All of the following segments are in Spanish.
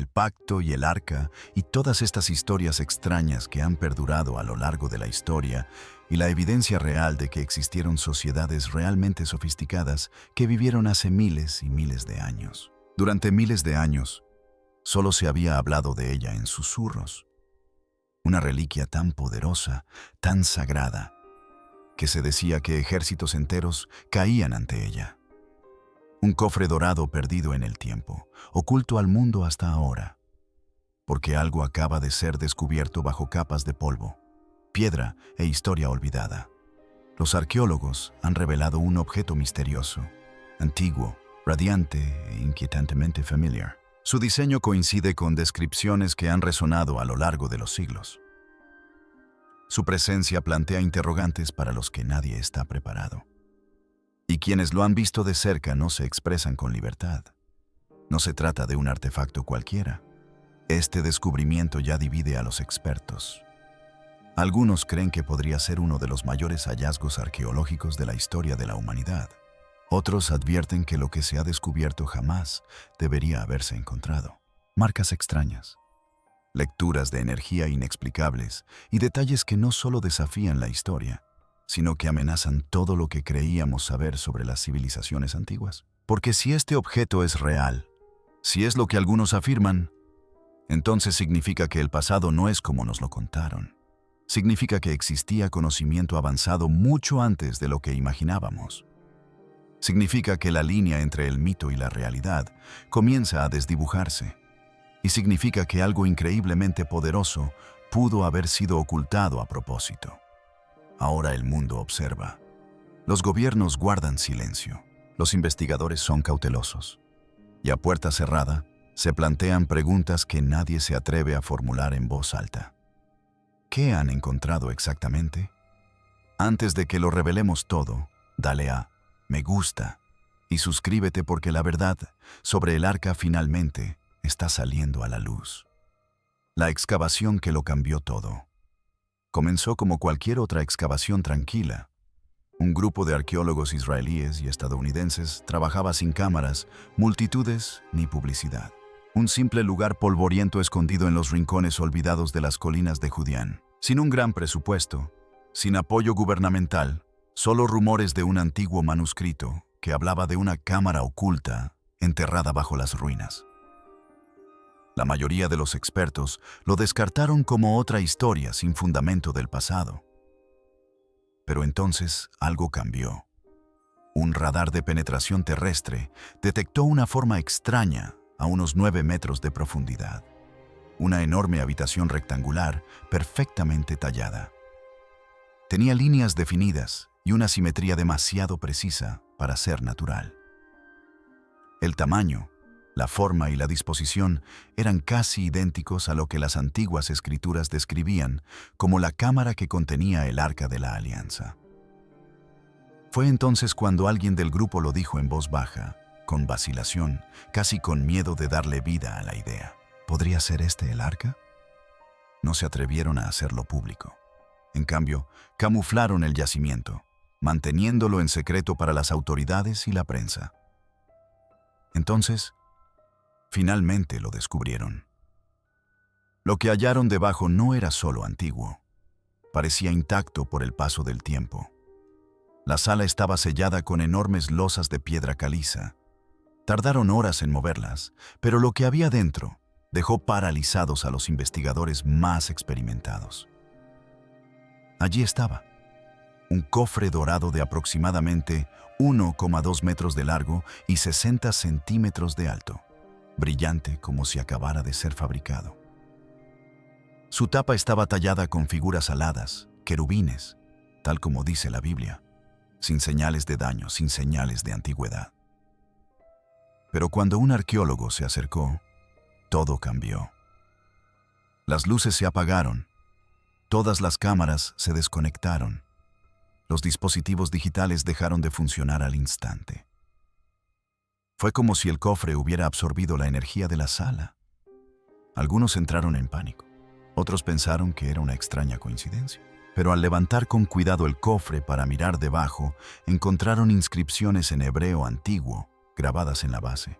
el pacto y el arca y todas estas historias extrañas que han perdurado a lo largo de la historia y la evidencia real de que existieron sociedades realmente sofisticadas que vivieron hace miles y miles de años. Durante miles de años, solo se había hablado de ella en susurros. Una reliquia tan poderosa, tan sagrada, que se decía que ejércitos enteros caían ante ella. Un cofre dorado perdido en el tiempo, oculto al mundo hasta ahora, porque algo acaba de ser descubierto bajo capas de polvo, piedra e historia olvidada. Los arqueólogos han revelado un objeto misterioso, antiguo, radiante e inquietantemente familiar. Su diseño coincide con descripciones que han resonado a lo largo de los siglos. Su presencia plantea interrogantes para los que nadie está preparado. Y quienes lo han visto de cerca no se expresan con libertad. No se trata de un artefacto cualquiera. Este descubrimiento ya divide a los expertos. Algunos creen que podría ser uno de los mayores hallazgos arqueológicos de la historia de la humanidad. Otros advierten que lo que se ha descubierto jamás debería haberse encontrado. Marcas extrañas, lecturas de energía inexplicables y detalles que no solo desafían la historia, sino que amenazan todo lo que creíamos saber sobre las civilizaciones antiguas. Porque si este objeto es real, si es lo que algunos afirman, entonces significa que el pasado no es como nos lo contaron. Significa que existía conocimiento avanzado mucho antes de lo que imaginábamos. Significa que la línea entre el mito y la realidad comienza a desdibujarse. Y significa que algo increíblemente poderoso pudo haber sido ocultado a propósito. Ahora el mundo observa. Los gobiernos guardan silencio. Los investigadores son cautelosos. Y a puerta cerrada, se plantean preguntas que nadie se atreve a formular en voz alta. ¿Qué han encontrado exactamente? Antes de que lo revelemos todo, dale a me gusta y suscríbete porque la verdad sobre el arca finalmente está saliendo a la luz. La excavación que lo cambió todo. Comenzó como cualquier otra excavación tranquila. Un grupo de arqueólogos israelíes y estadounidenses trabajaba sin cámaras, multitudes ni publicidad. Un simple lugar polvoriento escondido en los rincones olvidados de las colinas de Judián. Sin un gran presupuesto, sin apoyo gubernamental, solo rumores de un antiguo manuscrito que hablaba de una cámara oculta enterrada bajo las ruinas. La mayoría de los expertos lo descartaron como otra historia sin fundamento del pasado. Pero entonces algo cambió. Un radar de penetración terrestre detectó una forma extraña a unos 9 metros de profundidad. Una enorme habitación rectangular perfectamente tallada. Tenía líneas definidas y una simetría demasiado precisa para ser natural. El tamaño, la forma y la disposición eran casi idénticos a lo que las antiguas escrituras describían como la cámara que contenía el Arca de la Alianza. Fue entonces cuando alguien del grupo lo dijo en voz baja, con vacilación, casi con miedo de darle vida a la idea. ¿Podría ser este el arca? No se atrevieron a hacerlo público. En cambio, camuflaron el yacimiento, manteniéndolo en secreto para las autoridades y la prensa. Entonces, finalmente lo descubrieron. Lo que hallaron debajo no era solo antiguo. Parecía intacto por el paso del tiempo. La sala estaba sellada con enormes losas de piedra caliza. Tardaron horas en moverlas, pero lo que había dentro dejó paralizados a los investigadores más experimentados. Allí estaba, un cofre dorado de aproximadamente 1,2 metros de largo y 60 centímetros de alto, brillante como si acabara de ser fabricado. Su tapa estaba tallada con figuras aladas, querubines, tal como dice la Biblia, sin señales de daño, sin señales de antigüedad. Pero cuando un arqueólogo se acercó, todo cambió. Las luces se apagaron, todas las cámaras se desconectaron, los dispositivos digitales dejaron de funcionar al instante. Fue como si el cofre hubiera absorbido la energía de la sala. Algunos entraron en pánico, otros pensaron que era una extraña coincidencia. Pero al levantar con cuidado el cofre para mirar debajo, encontraron inscripciones en hebreo antiguo grabadas en la base.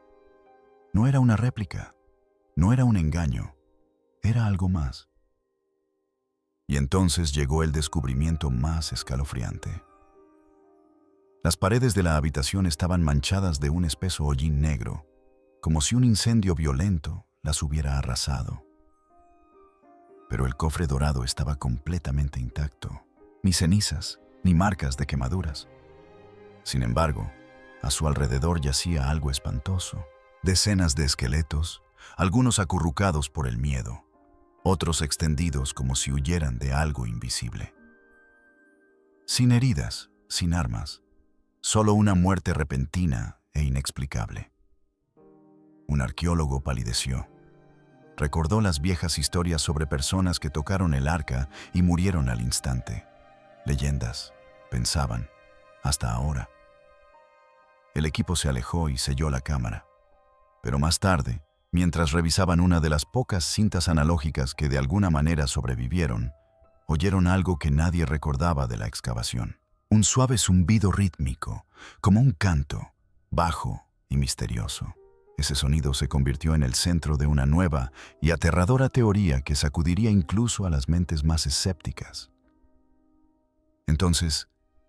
No era una réplica, No era un engaño, era algo más. Y entonces llegó el descubrimiento más escalofriante. Las paredes de la habitación estaban manchadas de un espeso hollín negro, como si un incendio violento las hubiera arrasado. Pero el cofre dorado estaba completamente intacto, ni cenizas, ni marcas de quemaduras. Sin embargo, a su alrededor yacía algo espantoso. Decenas de esqueletos, algunos acurrucados por el miedo, otros extendidos como si huyeran de algo invisible. Sin heridas, sin armas, solo una muerte repentina e inexplicable. Un arqueólogo palideció. Recordó las viejas historias sobre personas que tocaron el arca y murieron al instante. Leyendas, pensaban, hasta ahora. El equipo se alejó y selló la cámara. Pero más tarde, mientras revisaban una de las pocas cintas analógicas que de alguna manera sobrevivieron, oyeron algo que nadie recordaba de la excavación. Un suave zumbido rítmico, como un canto, bajo y misterioso. Ese sonido se convirtió en el centro de una nueva y aterradora teoría que sacudiría incluso a las mentes más escépticas. Entonces,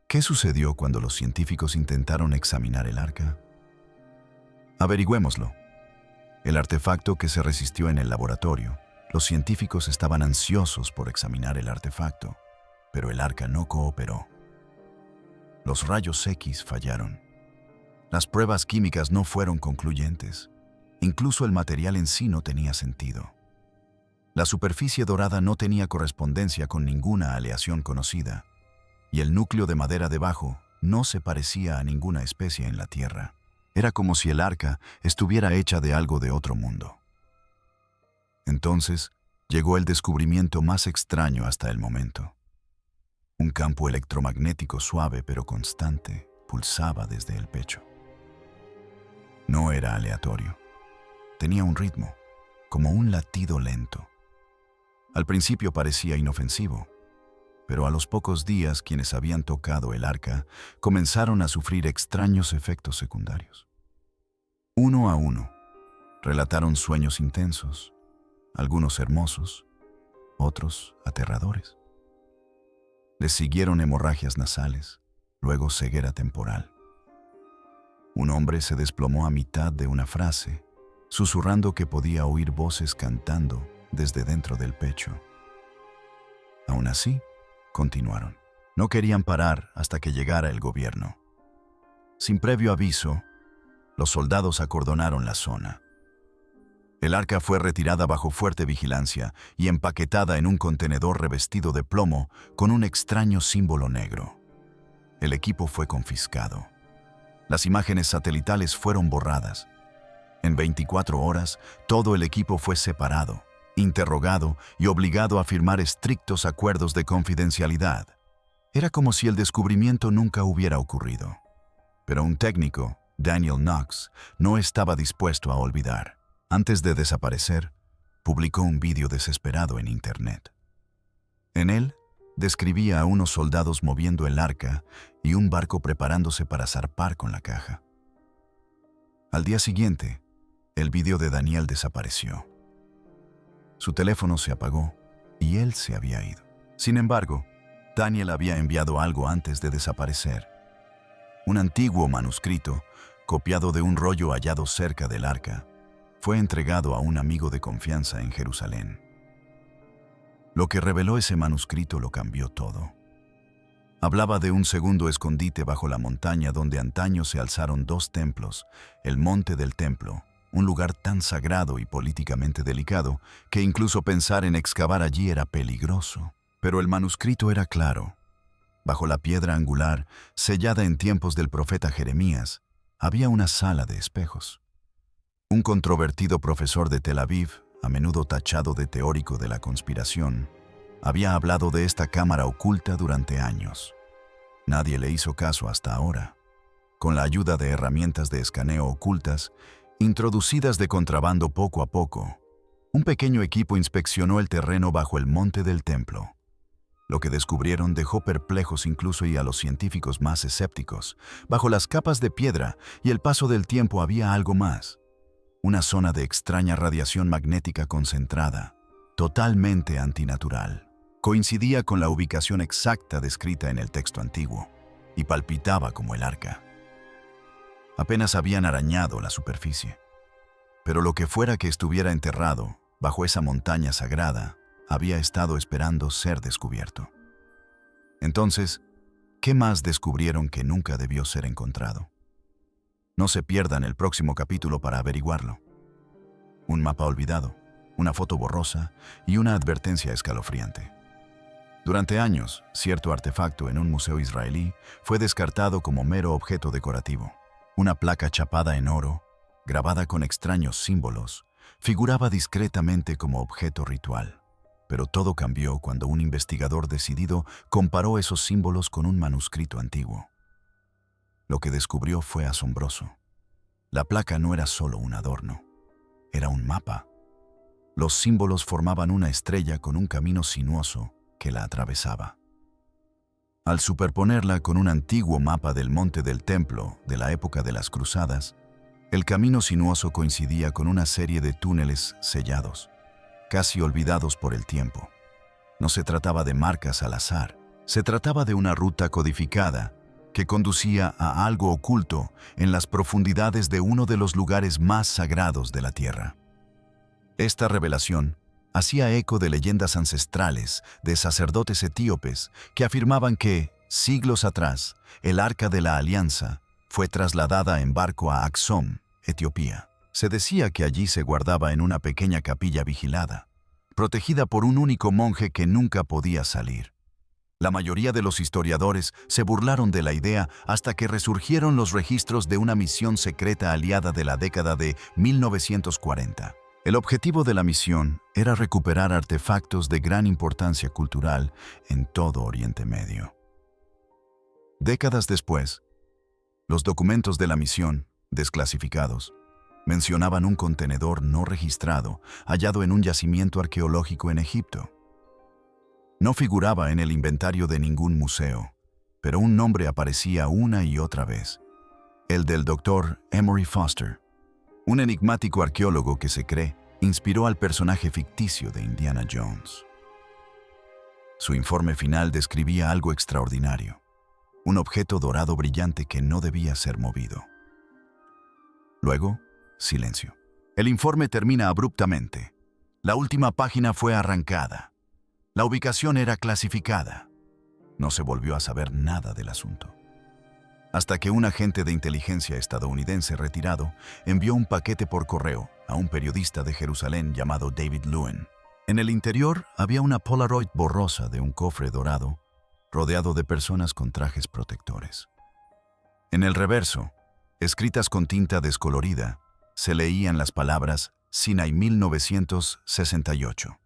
¿qué sucedió cuando los científicos intentaron examinar el arca? Averigüémoslo. El artefacto que se resistió en el laboratorio. Los científicos estaban ansiosos por examinar el artefacto, pero el arca no cooperó. Los rayos X fallaron. Las pruebas químicas no fueron concluyentes. Incluso el material en sí no tenía sentido. La superficie dorada no tenía correspondencia con ninguna aleación conocida, y el núcleo de madera debajo no se parecía a ninguna especie en la Tierra. Era como si el arca estuviera hecha de algo de otro mundo. Entonces llegó el descubrimiento más extraño hasta el momento. Un campo electromagnético suave pero constante pulsaba desde el pecho. No era aleatorio. Tenía un ritmo, como un latido lento. Al principio parecía inofensivo, pero a los pocos días quienes habían tocado el arca comenzaron a sufrir extraños efectos secundarios. Uno a uno, relataron sueños intensos, algunos hermosos, otros aterradores. Les siguieron hemorragias nasales, luego ceguera temporal. Un hombre se desplomó a mitad de una frase, susurrando que podía oír voces cantando desde dentro del pecho. Aún así, continuaron. No querían parar hasta que llegara el gobierno. Sin previo aviso, los soldados acordonaron la zona. El arca fue retirada bajo fuerte vigilancia y empaquetada en un contenedor revestido de plomo con un extraño símbolo negro. El equipo fue confiscado. Las imágenes satelitales fueron borradas. En 24 horas, todo el equipo fue separado, interrogado y obligado a firmar estrictos acuerdos de confidencialidad. Era como si el descubrimiento nunca hubiera ocurrido. Pero un técnico, Daniel Knox, no estaba dispuesto a olvidar. Antes de desaparecer, publicó un vídeo desesperado en Internet. En él, describía a unos soldados moviendo el arca y un barco preparándose para zarpar con la caja. Al día siguiente, el vídeo de Daniel desapareció. Su teléfono se apagó y él se había ido. Sin embargo, Daniel había enviado algo antes de desaparecer. Un antiguo manuscrito, copiado de un rollo hallado cerca del arca, fue entregado a un amigo de confianza en Jerusalén. Lo que reveló ese manuscrito lo cambió todo. Hablaba de un segundo escondite bajo la montaña donde antaño se alzaron dos templos, el Monte del Templo, un lugar tan sagrado y políticamente delicado que incluso pensar en excavar allí era peligroso. Pero el manuscrito era claro. Bajo la piedra angular, sellada en tiempos del profeta Jeremías, había una sala de espejos. Un controvertido profesor de Tel Aviv, a menudo tachado de teórico de la conspiración, había hablado de esta cámara oculta durante años. Nadie le hizo caso hasta ahora. Con la ayuda de herramientas de escaneo ocultas, introducidas de contrabando poco a poco, un pequeño equipo inspeccionó el terreno bajo el monte del templo. Lo que descubrieron dejó perplejos incluso y a los científicos más escépticos. Bajo las capas de piedra y el paso del tiempo había algo más. una zona de extraña radiación magnética concentrada, totalmente antinatural. Coincidía con la ubicación exacta descrita en el texto antiguo y palpitaba como el arca. Apenas habían arañado la superficie. Pero lo que fuera que estuviera enterrado bajo esa montaña sagrada había estado esperando ser descubierto. Entonces, ¿qué más descubrieron que nunca debió ser encontrado? No se pierdan el próximo capítulo para averiguarlo. Un mapa olvidado, una foto borrosa y una advertencia escalofriante. Durante años, cierto artefacto en un museo israelí fue descartado como mero objeto decorativo. Una placa chapada en oro, grabada con extraños símbolos, figuraba discretamente como objeto ritual. Pero todo cambió cuando un investigador decidido comparó esos símbolos con un manuscrito antiguo. Lo que descubrió fue asombroso. La placa no era solo un adorno, era un mapa. Los símbolos formaban una estrella con un camino sinuoso que la atravesaba. Al superponerla con un antiguo mapa del Monte del Templo de la época de las Cruzadas, el camino sinuoso coincidía con una serie de túneles sellados, casi olvidados por el tiempo. No se trataba de marcas al azar, se trataba de una ruta codificada que conducía a algo oculto en las profundidades de uno de los lugares más sagrados de la Tierra. Esta revelación hacía eco de leyendas ancestrales de sacerdotes etíopes que afirmaban que, siglos atrás, el Arca de la Alianza fue trasladada en barco a Axum, Etiopía. Se decía que allí se guardaba en una pequeña capilla vigilada, protegida por un único monje que nunca podía salir. La mayoría de los historiadores se burlaron de la idea hasta que resurgieron los registros de una misión secreta aliada de la década de 1940. El objetivo de la misión era recuperar artefactos de gran importancia cultural en todo Oriente Medio. Décadas después, los documentos de la misión, desclasificados, mencionaban un contenedor no registrado hallado en un yacimiento arqueológico en Egipto. No figuraba en el inventario de ningún museo, pero un nombre aparecía una y otra vez: el del Dr. Emory Foster, un enigmático arqueólogo que se cree inspiró al personaje ficticio de Indiana Jones. Su informe final describía algo extraordinario: un objeto dorado brillante que no debía ser movido. Luego, silencio. El informe termina abruptamente. La última página fue arrancada. La ubicación era clasificada. No se volvió a saber nada del asunto. Hasta que un agente de inteligencia estadounidense retirado envió un paquete por correo a un periodista de Jerusalén llamado David Lewin. En el interior había una Polaroid borrosa de un cofre dorado, rodeado de personas con trajes protectores. En el reverso, escritas con tinta descolorida, se leían las palabras Sinai 1968.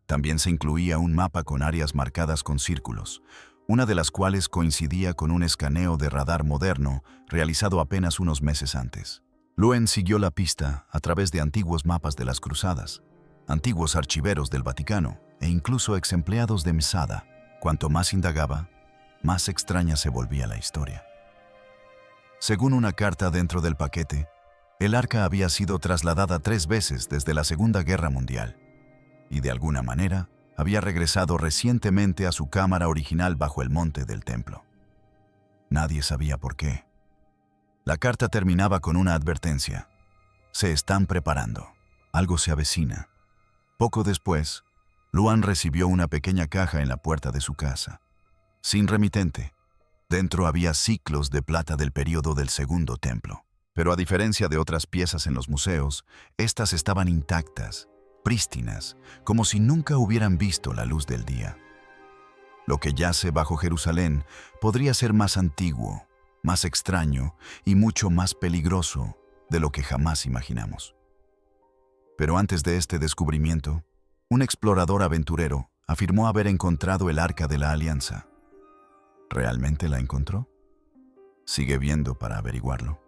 También se incluía un mapa con áreas marcadas con círculos, una de las cuales coincidía con un escaneo de radar moderno realizado apenas unos meses antes. Lewin siguió la pista a través de antiguos mapas de las Cruzadas, antiguos archiveros del Vaticano e incluso ex empleados de Mesada. Cuanto más indagaba, más extraña se volvía la historia. Según una carta dentro del paquete, el arca había sido trasladada 3 veces desde la Segunda Guerra Mundial y de alguna manera había regresado recientemente a su cámara original bajo el monte del templo. Nadie sabía por qué. La carta terminaba con una advertencia: se están preparando, algo se avecina. Poco después, Luan recibió una pequeña caja en la puerta de su casa, sin remitente. Dentro había ciclos de plata del período del Segundo Templo, pero a diferencia de otras piezas en los museos, estas estaban intactas, prístinas, como si nunca hubieran visto la luz del día. Lo que yace bajo Jerusalén podría ser más antiguo, más extraño y mucho más peligroso de lo que jamás imaginamos. Pero antes de este descubrimiento, un explorador aventurero afirmó haber encontrado el Arca de la Alianza. ¿Realmente la encontró? Sigue viendo para averiguarlo.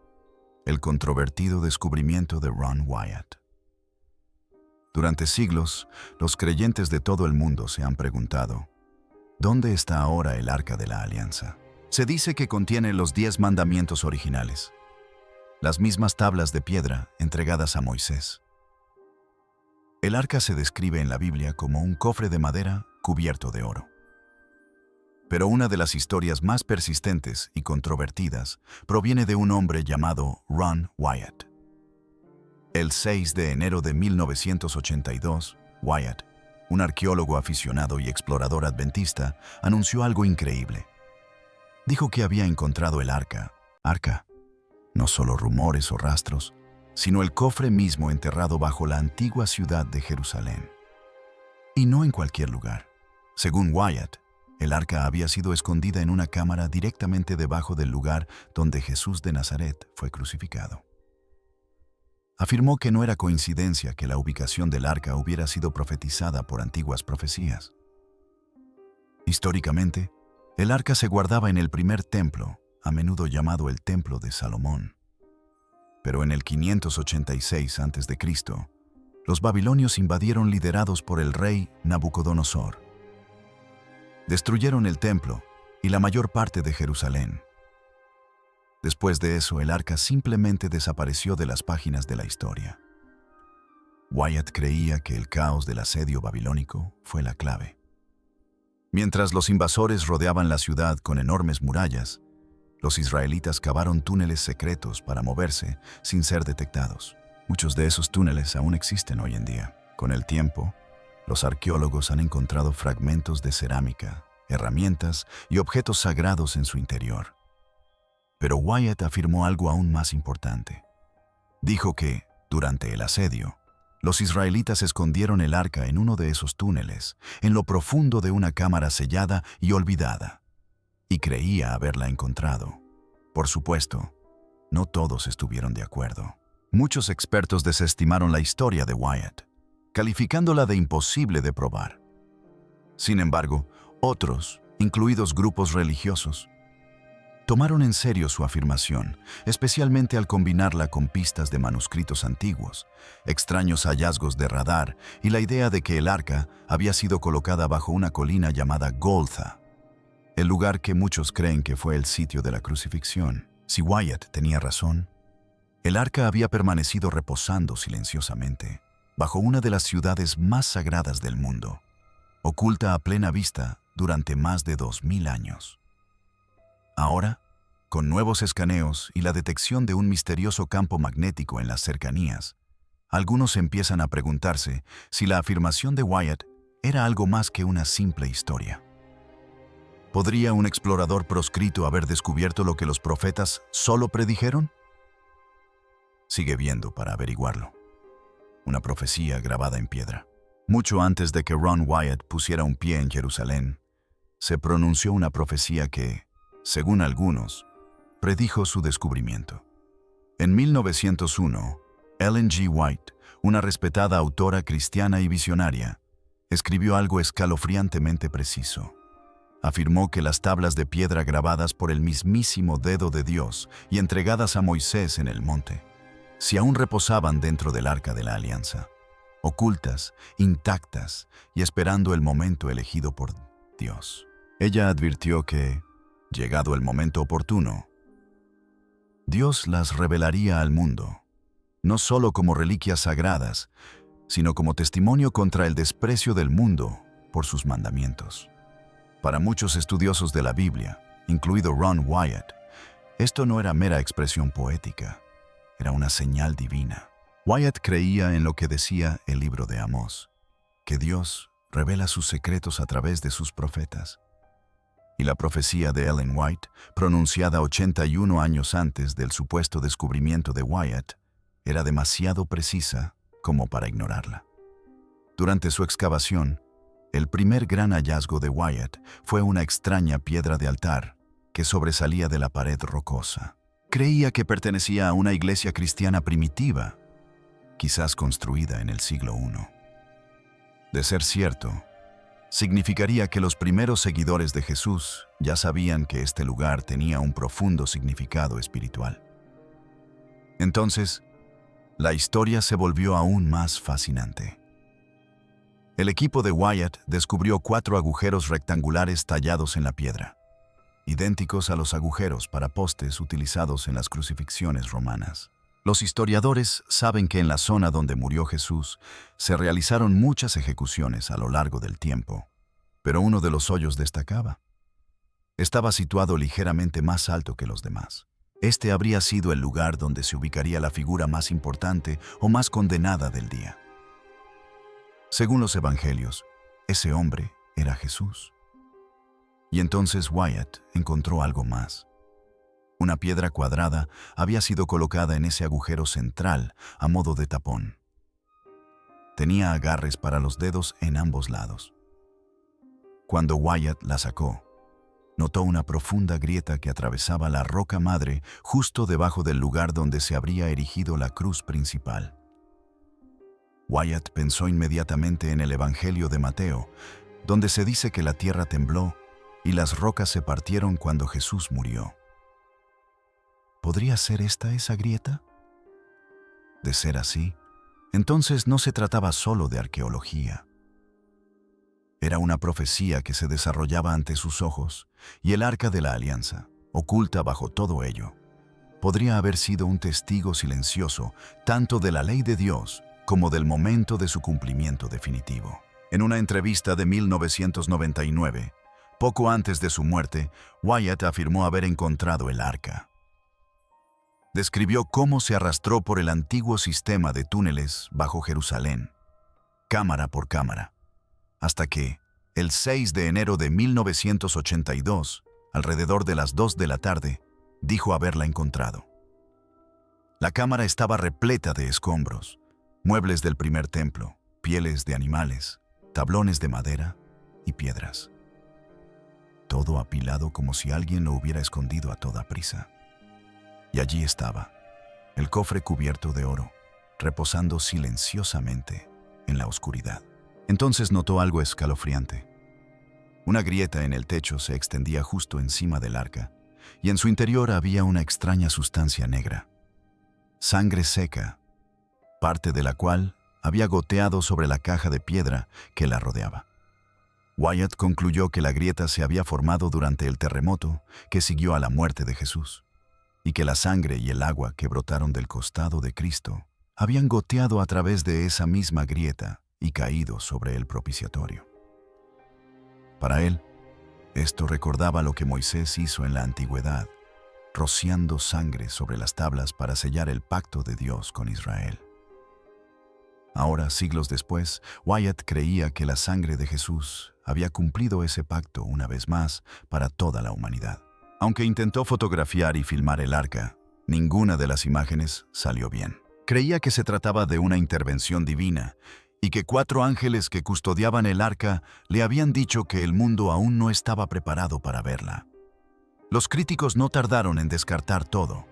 El controvertido descubrimiento de Ron Wyatt. Durante siglos, los creyentes de todo el mundo se han preguntado: ¿dónde está ahora el Arca de la Alianza? Se dice que contiene los 10 mandamientos originales. las mismas tablas de piedra entregadas a Moisés. El arca se describe en la Biblia como un cofre de madera cubierto de oro. Pero una de las historias más persistentes y controvertidas proviene de un hombre llamado Ron Wyatt. El 6 de enero de 1982, Wyatt, un arqueólogo aficionado y explorador adventista, anunció algo increíble. Dijo que había encontrado el arca, no solo rumores o rastros, sino el cofre mismo enterrado bajo la antigua ciudad de Jerusalén. Y no en cualquier lugar. Según Wyatt, el arca había sido escondida en una cámara directamente debajo del lugar donde Jesús de Nazaret fue crucificado. Afirmó que no era coincidencia que la ubicación del arca hubiera sido profetizada por antiguas profecías. Históricamente, el arca se guardaba en el primer templo, a menudo llamado el Templo de Salomón. Pero en el 586 a.C., los babilonios invadieron liderados por el rey Nabucodonosor. Destruyeron el templo y la mayor parte de Jerusalén. Después de eso, el arca simplemente desapareció de las páginas de la historia. Wyatt creía que el caos del asedio babilónico fue la clave. Mientras los invasores rodeaban la ciudad con enormes murallas, los israelitas cavaron túneles secretos para moverse sin ser detectados. Muchos de esos túneles aún existen hoy en día. Con el tiempo, los arqueólogos han encontrado fragmentos de cerámica, herramientas y objetos sagrados en su interior. Pero Wyatt afirmó algo aún más importante. Dijo que, durante el asedio, los israelitas escondieron el arca en uno de esos túneles, en lo profundo de una cámara sellada y olvidada, y creía haberla encontrado. Por supuesto, no todos estuvieron de acuerdo. Muchos expertos desestimaron la historia de Wyatt, calificándola de imposible de probar. Sin embargo, otros, incluidos grupos religiosos, tomaron en serio su afirmación, especialmente al combinarla con pistas de manuscritos antiguos, extraños hallazgos de radar y la idea de que el arca había sido colocada bajo una colina llamada Golza, el lugar que muchos creen que fue el sitio de la crucifixión. Si Wyatt tenía razón, el arca había permanecido reposando silenciosamente bajo una de las ciudades más sagradas del mundo, oculta a plena vista durante más de 2000 años. Ahora, con nuevos escaneos y la detección de un misterioso campo magnético en las cercanías, algunos empiezan a preguntarse si la afirmación de Wyatt era algo más que una simple historia. ¿Podría un explorador proscrito haber descubierto lo que los profetas solo predijeron? Sigue viendo para averiguarlo. Una profecía grabada en piedra. Mucho antes de que Ron Wyatt pusiera un pie en Jerusalén, se pronunció una profecía que, según algunos, predijo su descubrimiento. En 1901, Ellen G. White, una respetada autora cristiana y visionaria, escribió algo escalofriantemente preciso. Afirmó que las tablas de piedra grabadas por el mismísimo dedo de Dios y entregadas a Moisés en el monte, si aún reposaban dentro del arca de la alianza, ocultas, intactas y esperando el momento elegido por Dios. Ella advirtió que, llegado el momento oportuno, Dios las revelaría al mundo, no solo como reliquias sagradas, sino como testimonio contra el desprecio del mundo por sus mandamientos. Para muchos estudiosos de la Biblia, incluido Ron Wyatt, esto no era mera expresión poética, era una señal divina. Wyatt creía en lo que decía el libro de Amós, que Dios revela sus secretos a través de sus profetas. Y la profecía de Ellen White, pronunciada 81 años antes del supuesto descubrimiento de Wyatt, era demasiado precisa como para ignorarla. Durante su excavación, el primer gran hallazgo de Wyatt fue una extraña piedra de altar que sobresalía de la pared rocosa. Creía que pertenecía a una iglesia cristiana primitiva, quizás construida en el siglo I. De ser cierto, significaría que los primeros seguidores de Jesús ya sabían que este lugar tenía un profundo significado espiritual. Entonces, la historia se volvió aún más fascinante. El equipo de Wyatt descubrió 4 agujeros rectangulares tallados en la piedra. idénticos a los agujeros para postes utilizados en las crucifixiones romanas. Los historiadores saben que en la zona donde murió Jesús se realizaron muchas ejecuciones a lo largo del tiempo, pero uno de los hoyos destacaba. Estaba situado ligeramente más alto que los demás. Este habría sido el lugar donde se ubicaría la figura más importante o más condenada del día. Según los evangelios, ese hombre era Jesús. Y entonces Wyatt encontró algo más. Una piedra cuadrada había sido colocada en ese agujero central a modo de tapón. Tenía agarres para los dedos en ambos lados. Cuando Wyatt la sacó, notó una profunda grieta que atravesaba la roca madre justo debajo del lugar donde se habría erigido la cruz principal. Wyatt pensó inmediatamente en el Evangelio de Mateo, donde se dice que la tierra tembló y las rocas se partieron cuando Jesús murió. ¿Podría ser esta esa grieta? De ser así, entonces no se trataba solo de arqueología. Era una profecía que se desarrollaba ante sus ojos, y el Arca de la Alianza, oculta bajo todo ello, podría haber sido un testigo silencioso tanto de la ley de Dios como del momento de su cumplimiento definitivo. En una entrevista de 1999, poco antes de su muerte, Wyatt afirmó haber encontrado el arca. Describió cómo se arrastró por el antiguo sistema de túneles bajo Jerusalén, cámara por cámara, hasta que, el 6 de enero de 1982, alrededor de las 2 de la tarde, dijo haberla encontrado. La cámara estaba repleta de escombros, muebles del primer templo, pieles de animales, tablones de madera y piedras. Todo apilado como si alguien lo hubiera escondido a toda prisa. Y allí estaba, el cofre cubierto de oro, reposando silenciosamente en la oscuridad. Entonces notó algo escalofriante. Una grieta en el techo se extendía justo encima del arca, y en su interior había una extraña sustancia negra. Sangre seca, parte de la cual había goteado sobre la caja de piedra que la rodeaba. Wyatt concluyó que la grieta se había formado durante el terremoto que siguió a la muerte de Jesús, y que la sangre y el agua que brotaron del costado de Cristo habían goteado a través de esa misma grieta y caído sobre el propiciatorio. Para él, esto recordaba lo que Moisés hizo en la antigüedad, rociando sangre sobre las tablas para sellar el pacto de Dios con Israel. Ahora, siglos después, Wyatt creía que la sangre de Jesús había cumplido ese pacto una vez más para toda la humanidad. Aunque intentó fotografiar y filmar el arca, ninguna de las imágenes salió bien. Creía que se trataba de una intervención divina y que 4 ángeles que custodiaban el arca le habían dicho que el mundo aún no estaba preparado para verla. Los críticos no tardaron en descartar todo.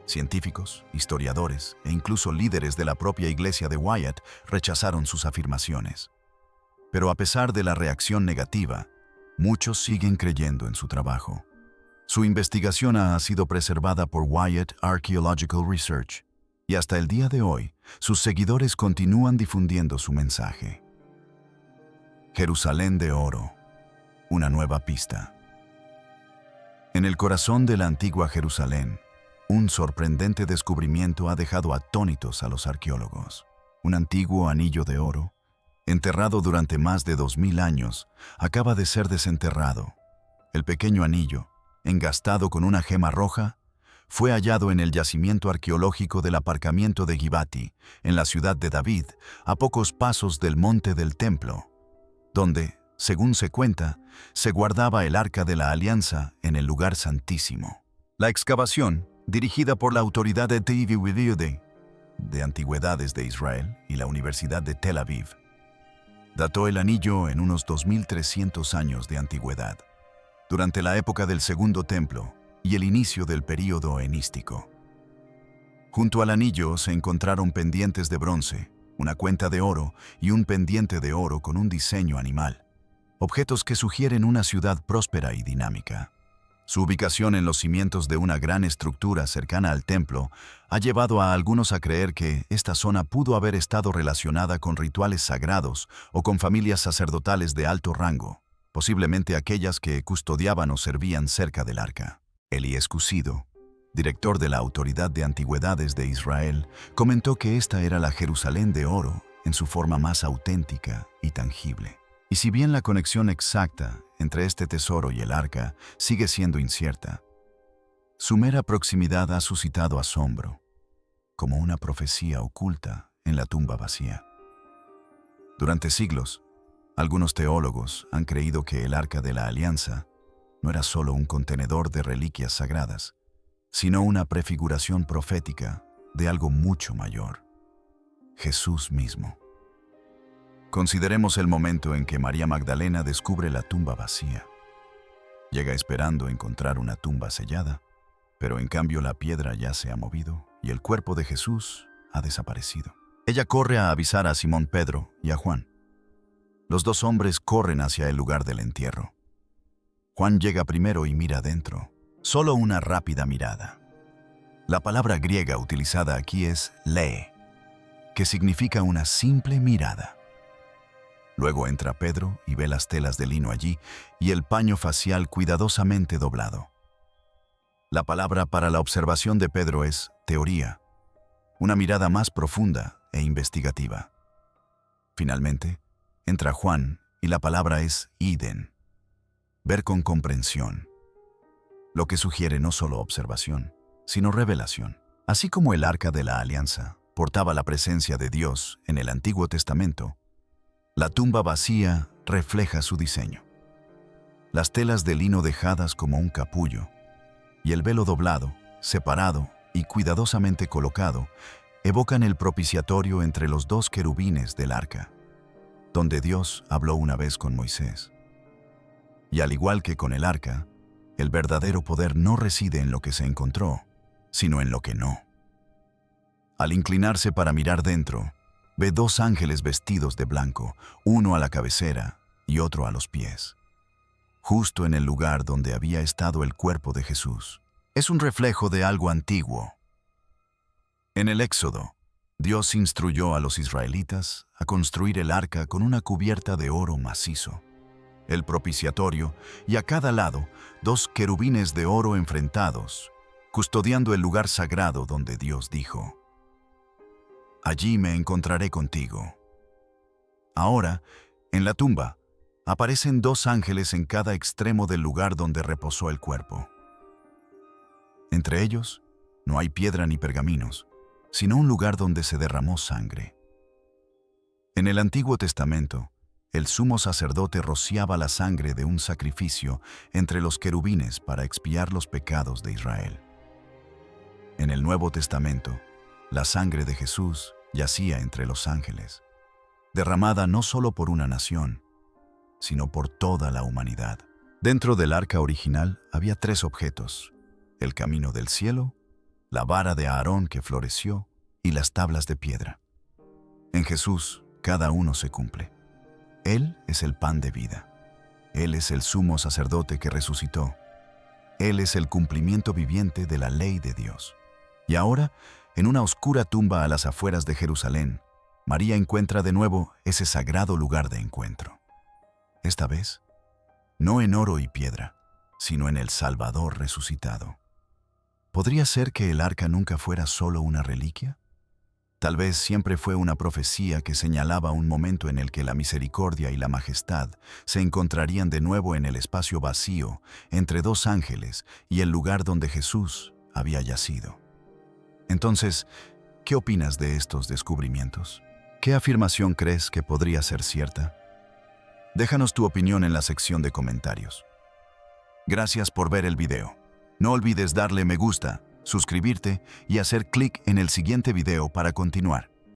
Científicos, historiadores e incluso líderes de la propia iglesia de Wyatt rechazaron sus afirmaciones. Pero a pesar de la reacción negativa, muchos siguen creyendo en su trabajo. Su investigación ha sido preservada por Wyatt Archaeological Research, y hasta el día de hoy, sus seguidores continúan difundiendo su mensaje. Jerusalén de oro, una nueva pista. En el corazón de la antigua Jerusalén, un sorprendente descubrimiento ha dejado atónitos a los arqueólogos. Un antiguo anillo de oro, enterrado durante más de 2000 años, acaba de ser desenterrado. El pequeño anillo, engastado con una gema roja, fue hallado en el yacimiento arqueológico del aparcamiento de Gibati, en la ciudad de David, a pocos pasos del monte del templo, donde, según se cuenta, se guardaba el Arca de la Alianza en el lugar santísimo. La excavación, dirigida por la Autoridad de Antigüedades de Israel y la Universidad de Tel Aviv, dató el anillo en unos 2300 años de antigüedad, durante la época del Segundo Templo y el inicio del período helenístico. Junto al anillo se encontraron pendientes de bronce, una cuenta de oro y un pendiente de oro con un diseño animal, objetos que sugieren una ciudad próspera y dinámica. Su ubicación en los cimientos de una gran estructura cercana al templo ha llevado a algunos a creer que esta zona pudo haber estado relacionada con rituales sagrados o con familias sacerdotales de alto rango, posiblemente aquellas que custodiaban o servían cerca del arca. Elías Cusido, director de la Autoridad de Antigüedades de Israel, comentó que esta era la Jerusalén de oro en su forma más auténtica y tangible. Y si bien la conexión exacta entre este tesoro y el arca sigue siendo incierta, su mera proximidad ha suscitado asombro, como una profecía oculta en la tumba vacía. Durante siglos, algunos teólogos han creído que el Arca de la Alianza no era solo un contenedor de reliquias sagradas, sino una prefiguración profética de algo mucho mayor: Jesús mismo. Consideremos el momento en que María Magdalena descubre la tumba vacía. Llega esperando encontrar una tumba sellada, pero en cambio la piedra ya se ha movido y el cuerpo de Jesús ha desaparecido. Ella corre a avisar a Simón Pedro y a Juan. Los dos hombres corren hacia el lugar del entierro. Juan llega primero y mira adentro. Solo una rápida mirada. La palabra griega utilizada aquí es lee, que significa una simple mirada. Luego entra Pedro y ve las telas de lino allí y el paño facial cuidadosamente doblado. La palabra para la observación de Pedro es teoría, una mirada más profunda e investigativa. Finalmente, entra Juan y la palabra es iden, ver con comprensión, lo que sugiere no solo observación, sino revelación. Así como el Arca de la Alianza portaba la presencia de Dios en el Antiguo Testamento, la tumba vacía refleja su diseño. Las telas de lino dejadas como un capullo y el velo doblado, separado y cuidadosamente colocado evocan el propiciatorio entre los dos querubines del arca, donde Dios habló una vez con Moisés. Y al igual que con el arca, el verdadero poder no reside en lo que se encontró, sino en lo que no. Al inclinarse para mirar dentro, ve dos ángeles vestidos de blanco, uno a la cabecera y otro a los pies, justo en el lugar donde había estado el cuerpo de Jesús. Es un reflejo de algo antiguo. En el Éxodo, Dios instruyó a los israelitas a construir el arca con una cubierta de oro macizo, el propiciatorio y a cada lado dos querubines de oro enfrentados, custodiando el lugar sagrado donde Dios dijo: «Allí me encontraré contigo». Ahora, en la tumba, aparecen dos ángeles en cada extremo del lugar donde reposó el cuerpo. Entre ellos, no hay piedra ni pergaminos, sino un lugar donde se derramó sangre. En el Antiguo Testamento, el sumo sacerdote rociaba la sangre de un sacrificio entre los querubines para expiar los pecados de Israel. En el Nuevo Testamento, la sangre de Jesús yacía entre los ángeles, derramada no solo por una nación, sino por toda la humanidad. Dentro del arca original había tres objetos: el camino del cielo, la vara de Aarón que floreció y las tablas de piedra. En Jesús, cada uno se cumple. Él es el pan de vida. Él es el sumo sacerdote que resucitó. Él es el cumplimiento viviente de la ley de Dios. Y ahora, en una oscura tumba a las afueras de Jerusalén, María encuentra de nuevo ese sagrado lugar de encuentro. Esta vez, no en oro y piedra, sino en el Salvador resucitado. ¿Podría ser que el arca nunca fuera solo una reliquia? Tal vez siempre fue una profecía que señalaba un momento en el que la misericordia y la majestad se encontrarían de nuevo en el espacio vacío entre dos ángeles y el lugar donde Jesús había yacido. Entonces, ¿qué opinas de estos descubrimientos? ¿Qué afirmación crees que podría ser cierta? Déjanos tu opinión en la sección de comentarios. Gracias por ver el video. No olvides darle me gusta, suscribirte y hacer clic en el siguiente video para continuar.